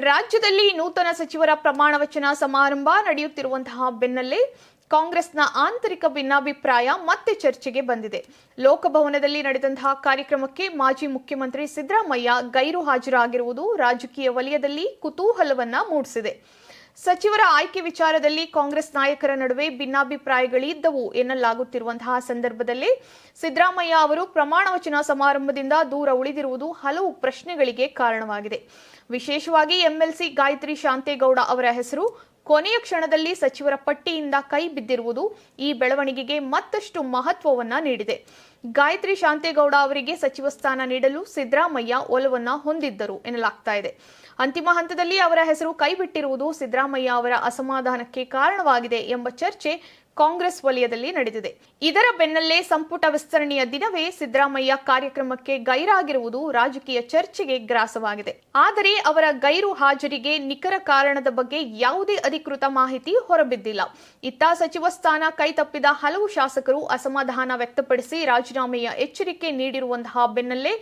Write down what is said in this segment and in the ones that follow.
ರಾಜ್ಯದಲ್ಲಿ ನೂತನ ಸಚಿವರ ಪ್ರಮಾಣ ವಚನ ಸಮಾರಂಭ ನಡೆಯುತ್ತಿರುವಂತಹ ಬೆನ್ನಲ್ಲೇ ಕಾಂಗ್ರೆಸ್ನ ಆಂತರಿಕ ಭಿನ್ನಾಭಿಪ್ರಾಯ ಮತ್ತೆ ಚರ್ಚೆಗೆ ಬಂದಿದೆ. ಲೋಕಭವನದಲ್ಲಿ ನಡೆದಂತಹ ಕಾರ್ಯಕ್ರಮಕ್ಕೆ ಮಾಜಿ ಮುಖ್ಯಮಂತ್ರಿ ಸಿದ್ದರಾಮಯ್ಯ ಗೈರು ಹಾಜರಾಗಿರುವುದು ರಾಜಕೀಯ ವಲಯದಲ್ಲಿ ಕುತೂಹಲವನ್ನ ಮೂಡಿಸಿದೆ. ಸಚಿವರ ಆಯ್ಕೆ ವಿಚಾರದಲ್ಲಿ ಕಾಂಗ್ರೆಸ್ ನಾಯಕರ ನಡುವೆ ಭಿನ್ನಾಭಿಪ್ರಾಯಗಳಿದ್ದವು ಎನ್ನಲಾಗುತ್ತಿರುವಂತಹ ಸಂದರ್ಭದಲ್ಲಿ ಸಿದ್ದರಾಮಯ್ಯ ಅವರು ಪ್ರಮಾಣ ವಚನ ಸಮಾರಂಭದಿಂದ ದೂರ ಉಳಿದಿರುವುದು ಹಲವು ಪ್ರಶ್ನೆಗಳಿಗೆ ಕಾರಣವಾಗಿದೆ. ವಿಶೇಷವಾಗಿ ಎಂಎಲ್ಸಿ ಗಾಯತ್ರಿ ಶಾಂತೇಗೌಡ ಅವರ ಹೆಸರು ಕೊನೆಯ ಕ್ಷಣದಲ್ಲಿ ಸಚಿವರ ಪಟ್ಟಿಯಿಂದ ಕೈ ಬಿದ್ದಿರುವುದು ಈ ಬೆಳವಣಿಗೆಗೆ ಮತ್ತಷ್ಟು ಮಹತ್ವವನ್ನ ನೀಡಿದೆ. ಗಾಯತ್ರಿ ಶಾಂತೇಗೌಡ ಅವರಿಗೆ ಸಚಿವ ಸ್ಥಾನ ನೀಡಲು ಸಿದ್ದರಾಮಯ್ಯ ಒಲವನ್ನ ಹೊಂದಿದ್ದರು ಎನ್ನಲಾಗ್ತಾ ಇದೆ. ಅಂತಿಮ ಹಂತದಲ್ಲಿ ಅವರ ಹೆಸರು ಕೈಬಿಟ್ಟಿರುವುದು ಸಿದ್ದರಾಮಯ್ಯ ಅವರ ಅಸಮಾಧಾನಕ್ಕೆ ಕಾರಣವಾಗಿದೆ ಎಂಬ ಚರ್ಚೆ ಕಾಂಗ್ರೆಸ್ ವಲಯದಲ್ಲಿ ನಡೆದಿದೆ. ಇದರ ಬೆನ್ನಲ್ಲೇ ಸಂಪುಟ ವಿಸ್ತರಣೆಯ ದಿನವೇ ಸಿದ್ದರಾಮಯ್ಯ ಕಾರ್ಯಕ್ರಮಕ್ಕೆ ಗೈರಾಗಿರುವುದು ರಾಜಕೀಯ ಚರ್ಚೆಗೆ ಗ್ರಾಸವಾಗಿದೆ. ಆದರೆ ಅವರ ಗೈರು ಹಾಜರಿಗೆ ನಿಖರ ಕಾರಣದ ಬಗ್ಗೆ ಯಾವುದೇ ಅಧಿಕೃತ ಮಾಹಿತಿ ಹೊರಬಿದ್ದಿಲ್ಲ. ಇತ್ತ ಸಚಿವ ಸ್ಥಾನ ಕೈತಪ್ಪಿದ ಹಲವು ಶಾಸಕರು ಅಸಮಾಧಾನ ವ್ಯಕ್ತಪಡಿಸಿ ರಾಜೀನಾಮೆಯ ಎಚ್ಚರಿಕೆ ನೀಡಿರುವಂತಹ ಬೆನ್ನಲ್ಲೇ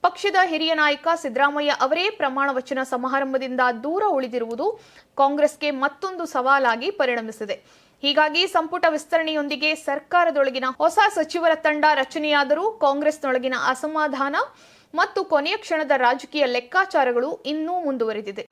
ಪಕ್ಷದ ಹಿರಿಯ ನಾಯಕ ಸಿದ್ದರಾಮಯ್ಯ ಅವರೇ ಪ್ರಮಾಣ ವಚನ ಸಮಾರಂಭದಿಂದ ದೂರ ಉಳಿದಿರುವುದು ಕಾಂಗ್ರೆಸ್ಗೆ ಮತ್ತೊಂದು ಸವಾಲಾಗಿ ಪರಿಣಮಿಸಿದೆ. ಹೀಗಾಗಿ ಸಂಪುಟ ವಿಸ್ತರಣೆಯೊಂದಿಗೆ ಸರ್ಕಾರದೊಳಗಿನ ಹೊಸ ಸಚಿವರ ತಂಡ ರಚನೆಯಾದರೂ ಕಾಂಗ್ರೆಸ್ನೊಳಗಿನ ಅಸಮಾಧಾನ ಮತ್ತು ಕೊನೆಯ ಕ್ಷಣದ ರಾಜಕೀಯ ಲೆಕ್ಕಾಚಾರಗಳು ಇನ್ನೂ ಮುಂದುವರೆದಿದೆ.